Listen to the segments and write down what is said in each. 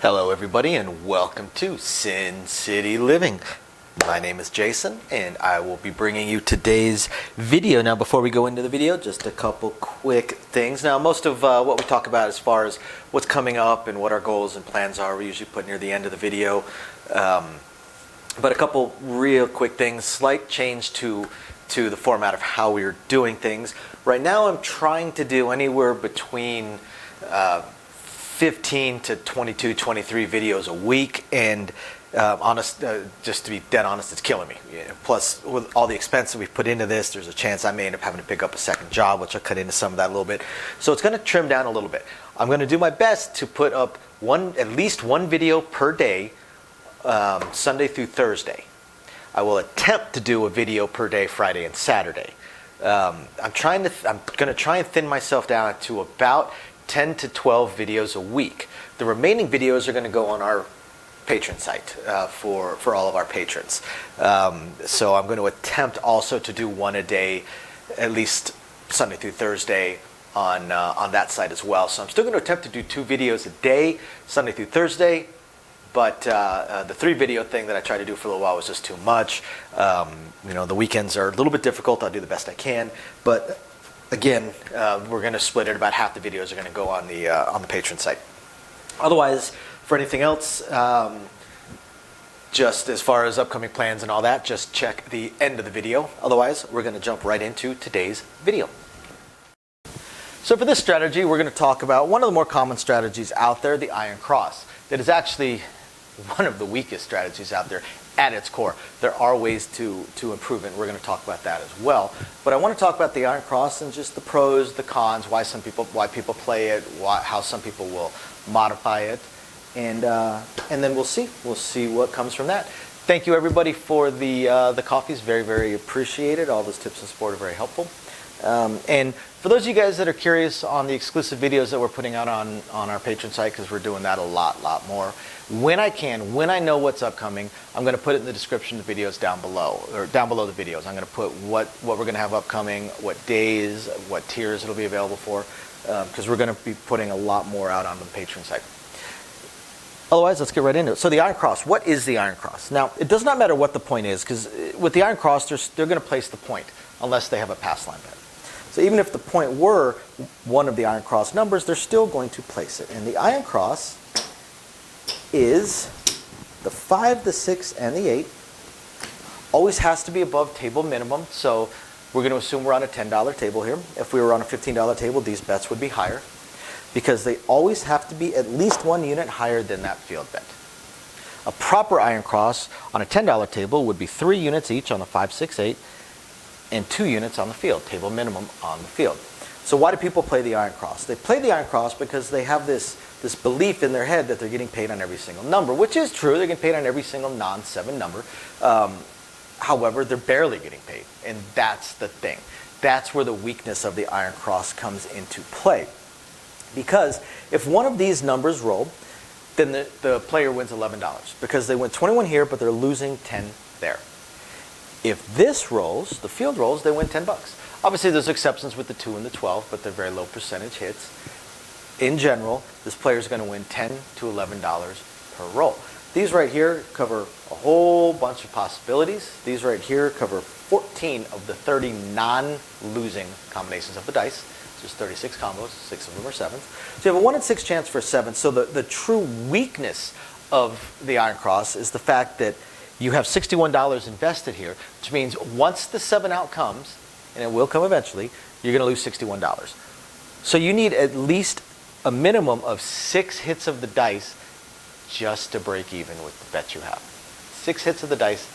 Hello everybody and welcome to Sin City Living. My name is Jason and I will be bringing you today's video. Now before we go into the video, just a couple quick things. Now most of what we talk about as far as what's coming up and what our goals and plans are, we usually put near the end of the video. But a couple real quick things, slight change to the format of how we're doing things. Right now I'm trying to do anywhere between 15 to 22, 23 videos a week, and just to be dead honest, it's killing me. Plus, with all the expense that we've put into this, there's a chance I may end up having to pick up a second job, which I'll cut into some of that a little bit. So it's going to trim down a little bit. I'm going to do my best to put up at least one video per day, Sunday through Thursday. I will attempt to do a video per day, Friday and Saturday. I'm going to try and thin myself down to about 10 to 12 videos a week. The remaining videos are going to go on our patron site for all of our patrons. So I'm going to attempt also to do one a day, at least Sunday through Thursday on that site as well. So I'm still going to attempt to do 2 videos a day, Sunday through Thursday. But the 3 video thing that I tried to do for a little while was just too much. The weekends are a little bit difficult. I'll do the best I can. But again, we're going to split it. About half the videos are going to go on the patron site. Otherwise, for anything else, just as far as upcoming plans and all that, just check the end of the video. Otherwise, we're going to jump right into today's video. So for this strategy, we're going to talk about one of the more common strategies out there, the iron cross. That is actually one of the weakest strategies out there at its core. There are ways to improve it. We're going to talk about that as well. But I want to talk about the iron cross and just the pros, the cons, why people play it, how some people will modify it, and then we'll see what comes from that. Thank you everybody for the coffees. Very, very appreciated. All those tips and support are very helpful. And for those of you guys that are curious on the exclusive videos that we're putting out on our patron site, because we're doing that a lot more, when I know what's upcoming, I'm going to put it in the description of the videos down below the videos. I'm going to put what we're going to have upcoming, what days, what tiers it'll be available for, because we're going to be putting a lot more out on the patron site. Otherwise, let's get right into it. So the iron cross, what is the iron cross? Now, it does not matter what the point is, because with the iron cross, they're going to place the point unless they have a pass line bet. So even if the point were one of the iron cross numbers, they're still going to place it. And the iron cross is the 5, the 6, and the 8. Always has to be above table minimum. So we're going to assume we're on a $10 table here. If we were on a $15 table, these bets would be higher, because they always have to be at least 1 unit higher than that field bet. A proper iron cross on a $10 table would be 3 units each on the 5, 6, 8, and 2 units on the field, table minimum on the field. So why do people play the iron cross? They play the iron cross because they have this belief in their head that they're getting paid on every single number, which is true. They're getting paid on every single non-7 number. However, they're barely getting paid, and that's the thing. That's where the weakness of the iron cross comes into play. Because if one of these numbers roll, then the player wins $11, because they win 21 here, but they're losing 10 there. If this rolls, the field rolls, they win $10. Obviously, there's exceptions with the 2 and the 12, but they're very low percentage hits. In general, this player is going to win $10 to $11 per roll. These right here cover a whole bunch of possibilities. These right here cover 14 of the 30 non-losing combinations of the dice. There's 36 combos, 6 of them are 7s. So you have a 1 in 6 chance for a 7. So the true weakness of the iron cross is the fact that you have $61 invested here, which means once the 7 out comes, and it will come eventually, you're going to lose $61. So you need at least a minimum of 6 hits of the dice just to break even with the bet you have. 6 hits of the dice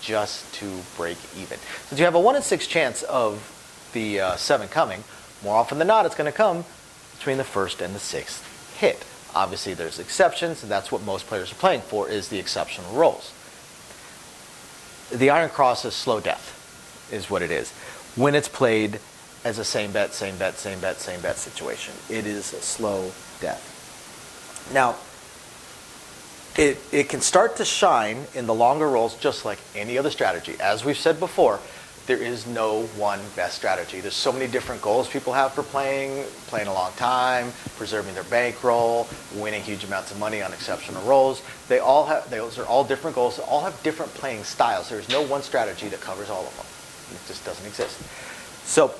just to break even. Since you have a 1 in 6 chance of the 7 coming, more often than not, it's going to come between the 1st and the 6th hit. Obviously, there's exceptions, and that's what most players are playing for, is the exceptional rolls. The iron cross is slow death, is what it is. When it's played as a same bet, same bet, same bet, same bet situation, it is a slow death. Now, it can start to shine in the longer rolls, just like any other strategy. As we've said before, there is no one best strategy. There's so many different goals people have for playing a long time, preserving their bankroll, winning huge amounts of money on exceptional rolls. Those are all different goals. They all have different playing styles. There's no one strategy that covers all of them. It just doesn't exist. So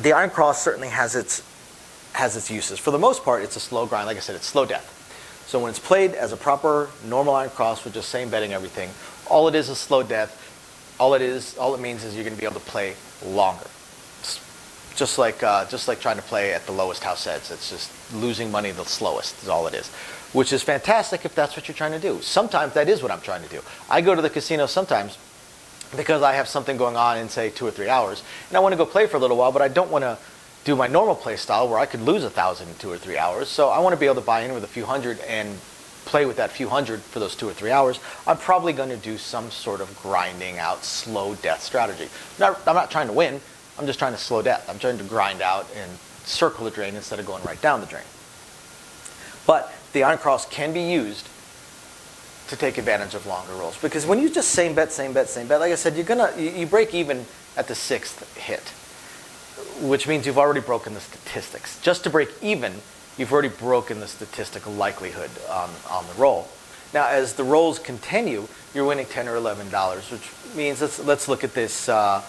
the Iron Cross certainly has its uses. For the most part, it's a slow grind. Like I said, it's slow death. So when it's played as a proper normal Iron Cross with just same betting everything, all it is slow death. All it means is you're going to be able to play longer. Just like trying to play at the lowest house heads. It's just losing money the slowest is all it is, which is fantastic if that's what you're trying to do. Sometimes that is what I'm trying to do. I go to the casino sometimes because I have something going on in, say, 2 or 3 hours, and I want to go play for a little while, but I don't want to do my normal play style where I could lose 1,000 in 2 or 3 hours. So I want to be able to buy in with a few hundred and play with that few hundred for those 2 or 3 hours. I'm probably going to do some sort of grinding out slow death strategy. I'm not trying to win. I'm just trying to slow death. I'm trying to grind out and circle the drain instead of going right down the drain. But the Iron Cross can be used to take advantage of longer rolls, because when you just same bet, like I said, you break even at the 6th hit, which means you've already broken the statistics. Just to break even, you've already broken the statistical likelihood on the roll. Now, as the rolls continue, you're winning $10 or $11, which means let's look at this. The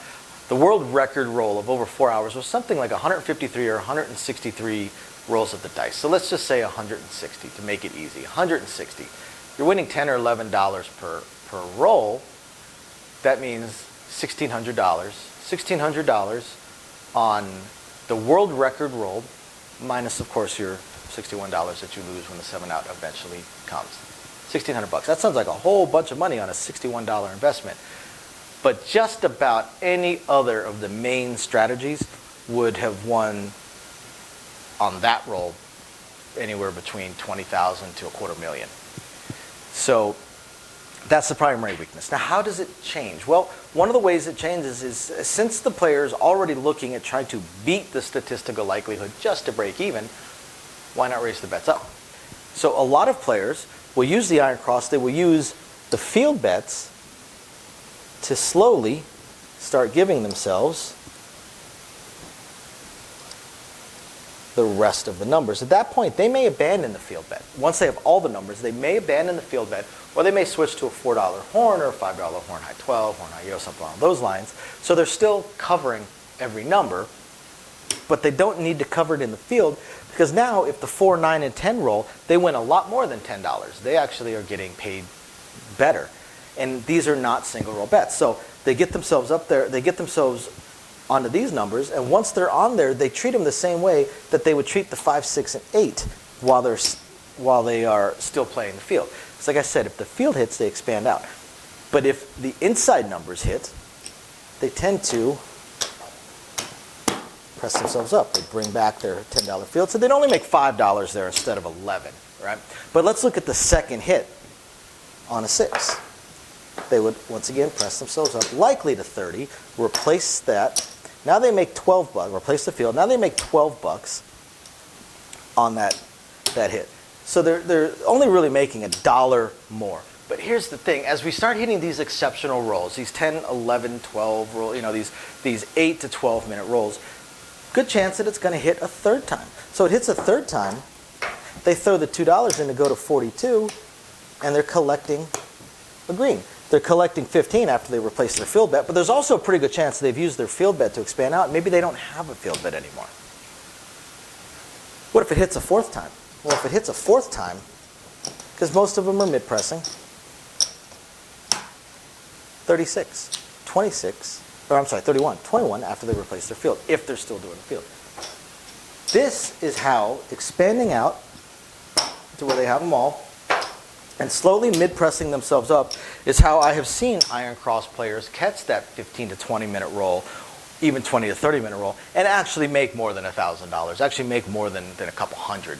world record roll of over 4 hours was something like 153 or 163 rolls of the dice. So let's just say 160 to make it easy. 160. You're winning $10 or $11 per roll. That means $1,600. $1,600 on the world record roll, minus, of course, your $61 that you lose when the 7-out eventually comes. $1,600. That sounds like a whole bunch of money on a $61 investment. But just about any other of the main strategies would have won on that roll anywhere between $20,000 to $250,000. So that's the primary weakness. Now, how does it change? Well, one of the ways it changes is since the player is already looking at trying to beat the statistical likelihood just to break even, why not raise the bets up? So a lot of players will use the Iron Cross. They will use the field bets to slowly start giving themselves the rest of the numbers. At that point, they may abandon the field bet. Once they have all the numbers, they may abandon the field bet, or they may switch to a $4 horn or a $5 horn high 12, horn high yo, something along those lines. So they're still covering every number, but they don't need to cover it in the field, because now if the 4, 9, and 10 roll, they win a lot more than $10. They actually are getting paid better. And these are not single roll bets. So they get themselves up there, they get themselves onto these numbers, and once they're on there, they treat them the same way that they would treat the 5, 6, and 8 while they are still playing the field. It's like I said, if the field hits, they expand out. But if the inside numbers hit, they tend to press themselves up. They bring back their $10 field, so they'd only make $5 there instead of 11, right? But let's look at the second hit on a 6. They would, once again, press themselves up, likely to 30, replace that. Now they make $12, replace the field. Now they make $12 on that hit. So they're only really making $1 more. But here's the thing, as we start hitting these exceptional rolls, these 10, 11, 12 roll, these 8 to 12 minute rolls, good chance that it's going to hit a third time. So it hits a third time, they throw the $2 in to go to 42, and they're collecting a green. They're collecting 15 after they replace their field bet, but there's also a pretty good chance they've used their field bet to expand out. Maybe they don't have a field bet anymore. What if it hits a fourth time? Well, if it hits a fourth time, because most of them are mid-pressing, 36, 26, or I'm sorry, 31, 21 after they replace their field, if they're still doing the field. This is how expanding out to where they have them all and slowly mid-pressing themselves up is how I have seen Iron Cross players catch that 15 to 20 minute roll, even 20 to 30 minute roll, and actually make more than $1,000, actually make more than a couple hundred,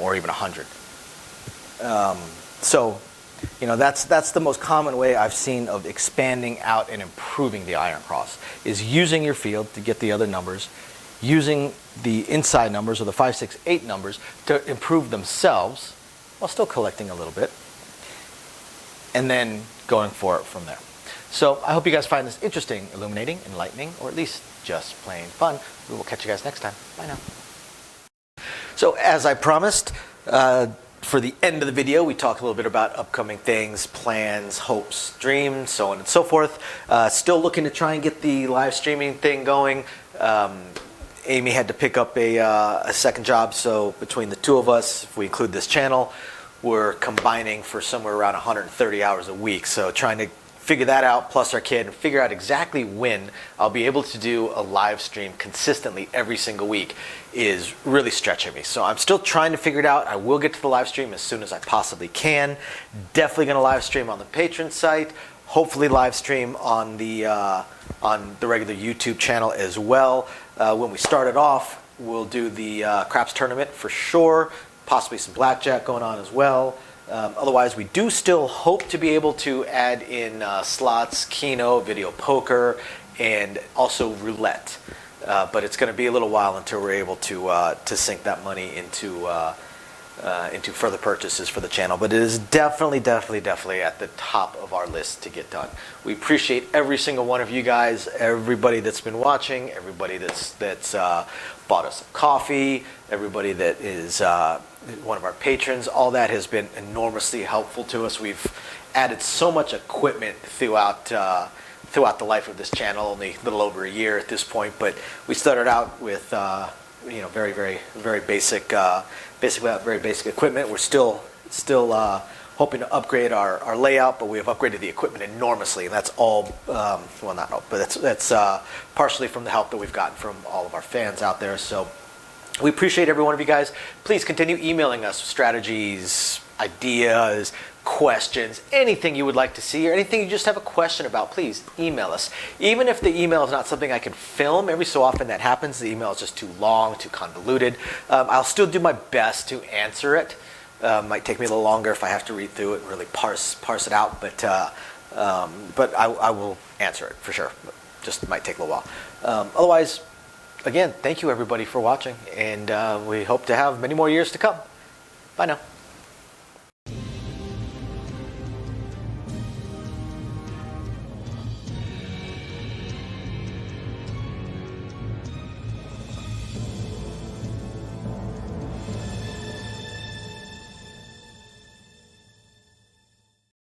or even 100. So, that's the most common way I've seen of expanding out and improving the Iron Cross, is using your field to get the other numbers, using the inside numbers or the 5, 6, 8 numbers to improve themselves, while still collecting a little bit, and then going for it from there. So I hope you guys find this interesting, illuminating, enlightening, or at least just plain fun. We will catch you guys next time. Bye now. So as I promised, for the end of the video, we talked a little bit about upcoming things, plans, hopes, dreams, so on and so forth. Still looking to try and get the live streaming thing going. Amy had to pick up a second job, so between the two of us, if we include this channel, we're combining for somewhere around 130 hours a week. So trying to figure that out, plus our kid, and figure out exactly when I'll be able to do a live stream consistently every single week is really stretching me. So I'm still trying to figure it out. I will get to the live stream as soon as I possibly can. Definitely going to live stream on the Patreon site. Hopefully live stream on the regular YouTube channel as well. When we start it off, we'll do the craps tournament for sure. Possibly some blackjack going on as well. Otherwise, we do still hope to be able to add in slots, Keno, video poker, and also roulette. But it's going to be a little while until we're able to sink that money into further purchases for the channel. But it is definitely at the top of our list to get done. We appreciate every single one of you guys, everybody that's been watching, everybody that's bought us some coffee, everybody that is one of our patrons. All that has been enormously helpful to us. We've added so much equipment throughout the life of this channel, only a little over a year at this point, but we started out with very basic equipment. We're still hoping to upgrade our layout, but we have upgraded the equipment enormously, and that's all well, not all, but that's partially from the help that we've gotten from all of our fans out there. So we appreciate every one of you guys. Please continue emailing us strategies, ideas, questions, anything you would like to see, or anything you just have a question about, please email us. Even if the email is not something I can film, every so often that happens, the email is just too long, too convoluted. I'll still do my best to answer it. Might take me a little longer if I have to read through it and really parse it out, but I will answer it for sure. Just might take a little while. Otherwise, again, thank you everybody for watching, and we hope to have many more years to come. Bye now.